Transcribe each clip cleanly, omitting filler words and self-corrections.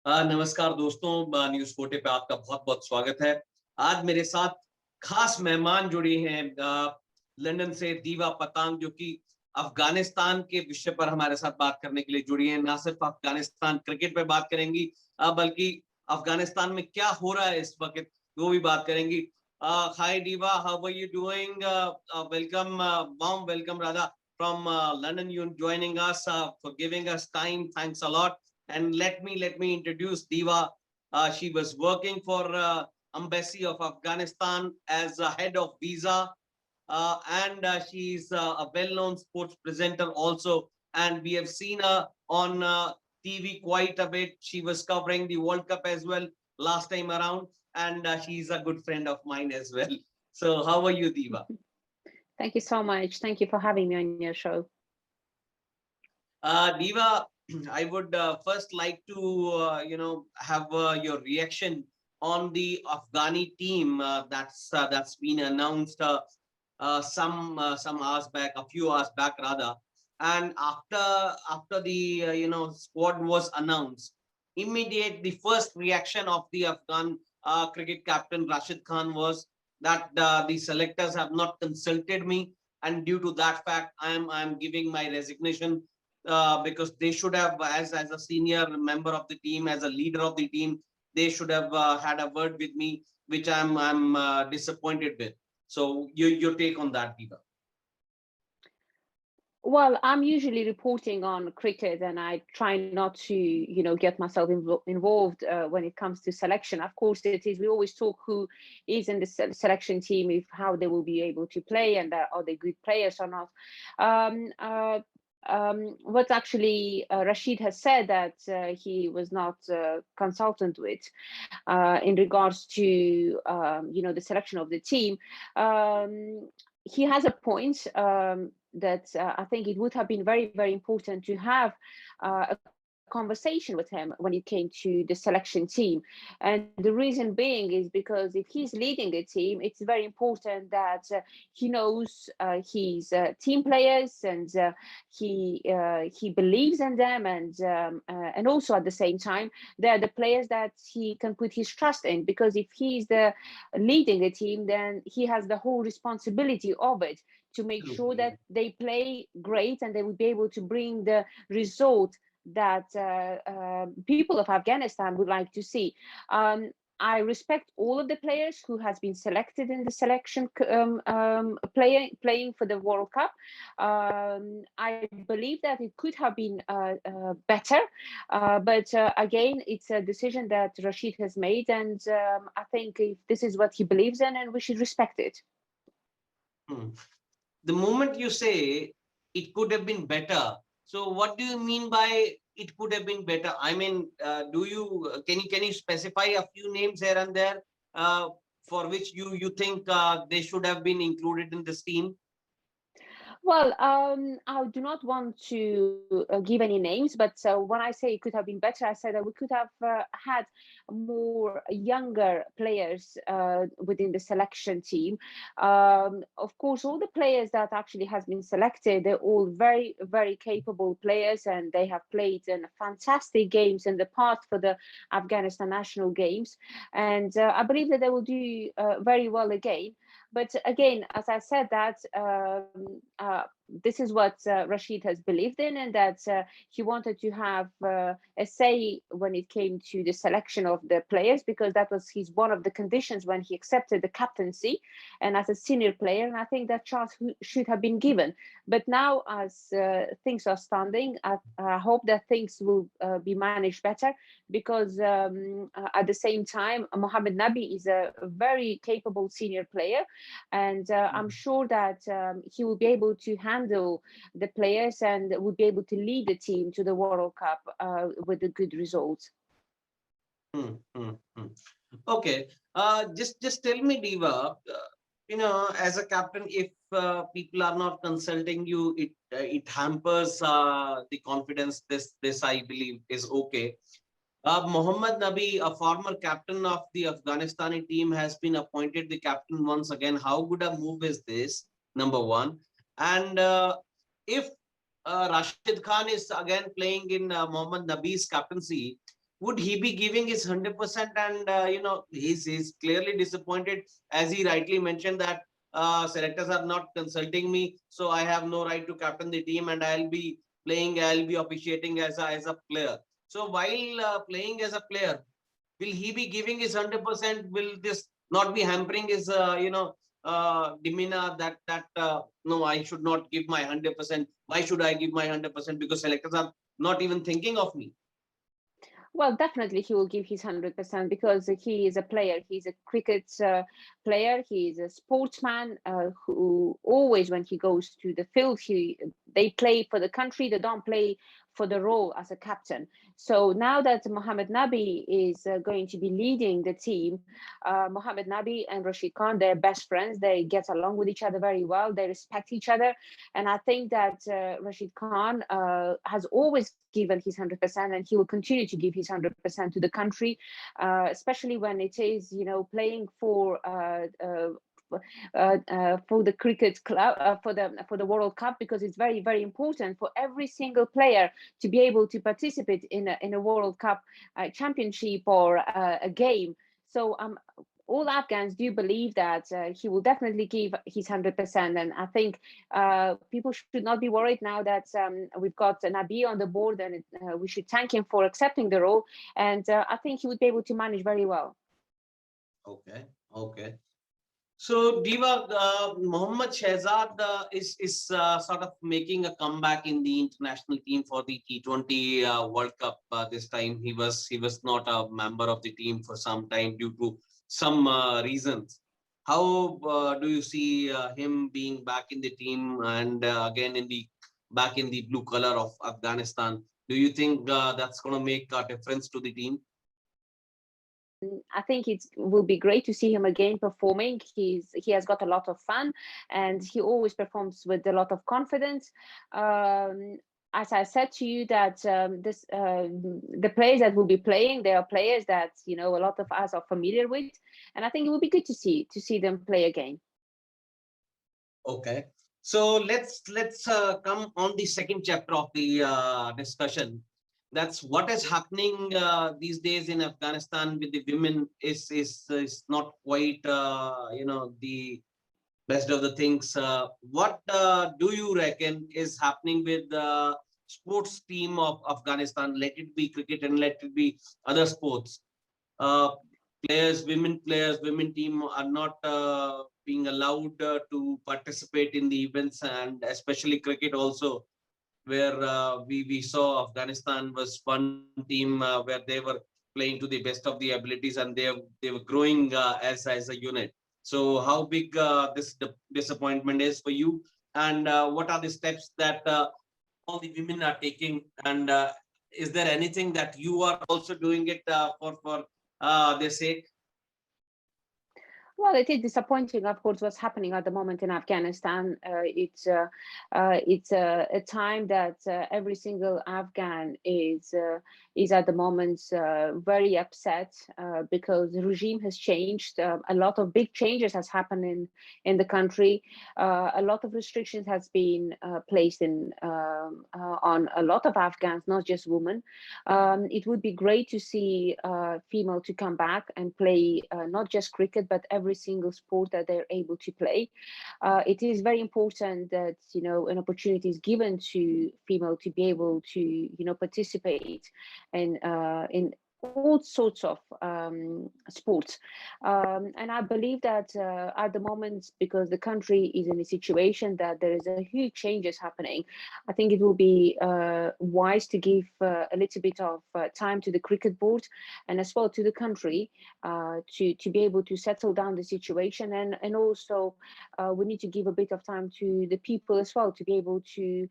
नमस्कार दोस्तों, न्यूज़फोर्टे पे आपका बहुत बहुत स्वागत है। आज मेरे साथ खास मेहमान जुड़ी हैं लंदन से दीवा पतांग, जो कि अफगानिस्तान के विषय पर हमारे साथ बात करने के लिए जुड़ी हैं। ना सिर्फ अफगानिस्तान क्रिकेट पे बात करेंगी, बल्कि अफगानिस्तान में क्या हो रहा है इस वक्त वो भी बात करेंगी। Hi Diva, how are you doing? Welcome, warm welcome Radha from London. You joining us, for giving us time. Thanks a lot. And let me introduce Diva. She was working for Embassy of Afghanistan as a head of visa, and she's a well-known sports presenter also. And we have seen her on TV quite a bit. She was covering the World Cup as well last time around, and she's a good friend of mine as well. So, how are you, Diva? Thank you so much. Thank you for having me on your show. Diva, I would first like to, have your reaction on the Afghani team that's been announced some hours back, a few hours back rather. And after the squad was announced, the first reaction of the Afghan cricket captain Rashid Khan was that the selectors have not consulted me, and due to that fact, I'm giving my resignation, because they should have, as a senior member of the team, as a leader of the team, they should have had a word with me, which I'm disappointed with. So your take on that, Diva? Well, I'm usually reporting on cricket, and I try not to, get myself involved when it comes to selection. Of course, we always talk who is in the selection team, if how they will be able to play, and are they good players or not. Um, uh, what actually Rashid has said that he was not consultant with in regards to the selection of the team. He has a point that I think it would have been very, very important to have a conversation with him when it came to the selection team. And the reason being is because if he's leading the team, it's very important that he knows his team players, and he believes in them, and also at the same time they're the players that he can put his trust in, because if he's the leading the team, then he has the whole responsibility of it to make sure that they play great and they will be able to bring the result that people of Afghanistan would like to see. I respect all of the players who has been selected in the selection playing for the World Cup. I believe that it could have been better, but again, it's a decision that Rashid has made, and I think if this is what he believes in, and we should respect it. The moment you say it could have been better, so what do you mean by it could have been better? I mean, can you specify a few names here and there for which you think they should have been included in this team? Well, I do not want to give any names, but when I say it could have been better, I said that we could have had more younger players within the selection team. Of course, all the players that actually has been selected, they're all very, very capable players, and they have played in fantastic games in the past for the Afghanistan national games. And I believe that they will do very well again. But again, as I said, that this is what Rashid has believed in, and that he wanted to have a say when it came to the selection of the players, because that was one of the conditions when he accepted the captaincy and as a senior player. And I think that chance should have been given. But now, as things are standing, I hope that things will be managed better, because at the same time, Mohammad Nabi is a very capable senior player, and I'm sure that he will be able to handle the players and would be able to lead the team to the World Cup with a good result. Okay, just tell me, Diva. As a captain, if people are not consulting you, it hampers the confidence. This I believe is okay. Mohammad Nabi, a former captain of the Afghanistani team, has been appointed the captain once again. How good a move is this? Number one. And if Rashid Khan is again playing in Mohammad Nabi's captaincy, would he be giving his 100%? And he's clearly disappointed, as he rightly mentioned that selectors are not consulting me, so I have no right to captain the team, and I'll be playing, I'll be officiating as a player. So while playing as a player, will he be giving his 100%? Will this not be hampering his demeanor, that no, I should not give my 100%? Why should I give my 100%? Because selectors are not even thinking of me. Well, definitely he will give his 100% because he is a player. He's a cricket player. He is a sportsman who always, when he goes to the field, they play for the country. They don't play for the role as a captain. So now that Mohammad Nabi is going to be leading the team, Mohammad Nabi and Rashid Khan, they're best friends. They get along with each other very well. They respect each other. And I think that Rashid Khan has always given his 100%, and he will continue to give his 100% to the country, especially when it is, playing for the cricket club, for the World Cup, because it's very, very important for every single player to be able to participate in a World Cup championship or a game. So all Afghans do believe that he will definitely give his 100%. And I think people should not be worried now that we've got Nabi on the board, and we should thank him for accepting the role. And I think he would be able to manage very well. Okay, okay. So, Diva, Mohammad Shahzad is sort of making a comeback in the international team for the T20 World Cup. This time, he was not a member of the team for some time due to some reasons. How do you see him being back in the team, and again back in the blue color of Afghanistan? Do you think that's going to make a difference to the team? I think it will be great to see him again performing. He has got a lot of fun, and he always performs with a lot of confidence. As I said to you, that the players that will be playing, they are players that a lot of us are familiar with, and I think it will be good to see them play again. Okay. So let's come on the second chapter of the discussion. That's what is happening these days in Afghanistan with the women is not quite the best of the things. What do you reckon is happening with the sports team of Afghanistan? Let it be cricket and let it be other sports. Uh, players, women team are not being allowed to participate in the events, and especially cricket also, where we saw Afghanistan was one team where they were playing to the best of the abilities, and they were growing as a unit. So how big this disappointment is for you, and what are the steps that all the women are taking, and is there anything that you are also doing it for their sake? Well, it is disappointing, of course, what's happening at the moment in Afghanistan. It's a time that every single Afghan is at the moment very upset because the regime has changed. A lot of big changes has happened in the country. A lot of restrictions has been placed on a lot of Afghans, not just women. It would be great to see female to come back and play not just cricket, but every single sport that they're able to play. It is very important that an opportunity is given to female to be able to participate in all sorts of sports. And I believe that at the moment, because the country is in a situation that there is a huge changes happening, I think it will be wise to give a little bit of time to the cricket board and as well to the country to be able to settle down the situation. And also we need to give a bit of time to the people as well to be able to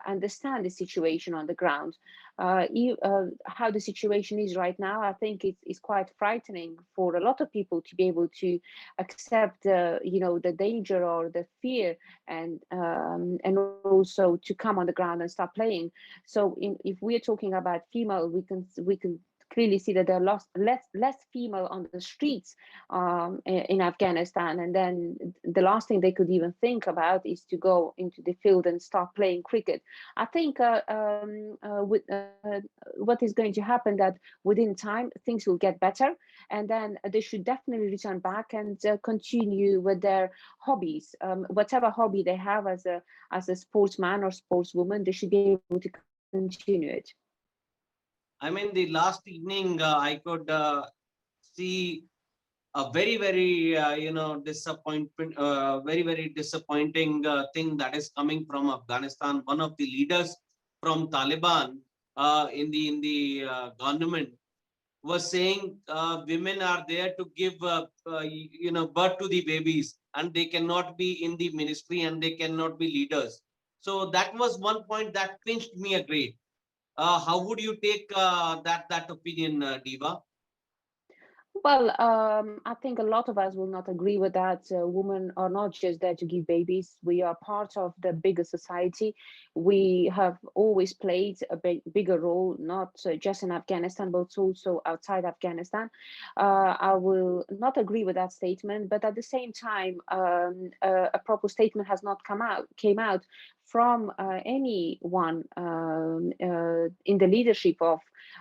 understand the situation on the ground. How the situation is right now, I think it's quite frightening for a lot of people to be able to accept the danger or the fear, and also to come on the ground and start playing. So if we're talking about female, we can clearly see that there are less female on the streets in Afghanistan, and then the last thing they could even think about is to go into the field and start playing cricket. I think what is going to happen, that within time things will get better, and then they should definitely return back and continue with their hobbies, whatever hobby they have as a sportsman or sportswoman, they should be able to continue it. I mean, the last evening I could see a very very disappointing thing that is coming from Afghanistan. One of the leaders from Taliban in the government was saying women are there to give birth to the babies, and they cannot be in the ministry and they cannot be leaders. So that was one point that pinched me a great. How would you take that opinion, Diva? Well, I think a lot of us will not agree with that. Women are not just there to give babies. We are part of the bigger society. We have always played a bigger role, not just in Afghanistan, but also outside Afghanistan. I will not agree with that statement, but at the same time, a proper statement has not came out from anyone in the leadership of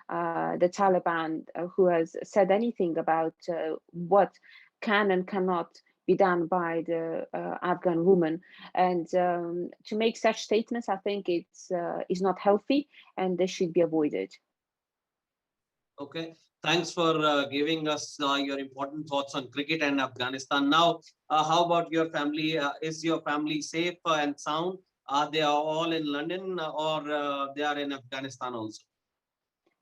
the Taliban who has said anything about what can and cannot be done by the Afghan woman. And to make such statements, I think it's is not healthy, and they should be avoided. Okay, thanks for giving us your important thoughts on cricket and Afghanistan. Now, how about your family? Is your family safe and sound? Are they all in London, or they are in Afghanistan also?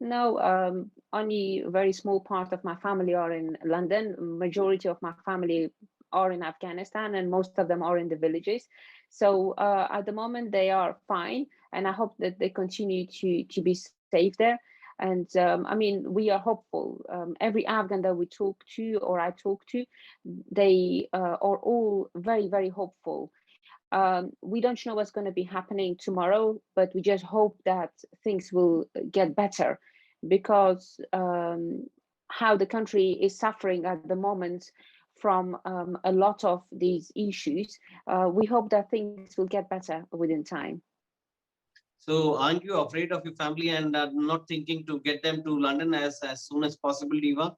No, only a very small part of my family are in London. Majority of my family are in Afghanistan, and most of them are in the villages. So at the moment they are fine, and I hope that they continue to be safe there. And I mean, we are hopeful. Every Afghan that we talk to, or I talk to, they are all very, very hopeful. We don't know what's going to be happening tomorrow, but we just hope that things will get better, because how the country is suffering at the moment from a lot of these issues, we hope that things will get better within time. So, aren't you afraid of your family and not thinking to get them to London as soon as possible, Diva?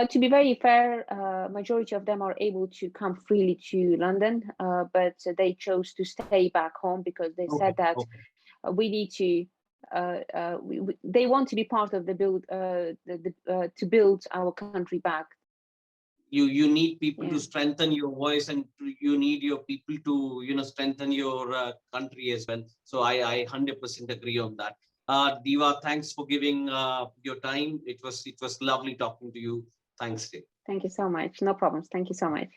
To be very fair, majority of them are able to come freely to London, but they chose to stay back home because they said Okay. that Okay. we need to. They want to be part of the build, to build our country back. You need people Yeah. to strengthen your voice, and you need your people to strengthen your country as well. So I 100% agree on that. Diva, thanks for giving your time. It was lovely talking to you. Thanks, Dave. Thank you so much. No problems. Thank you so much.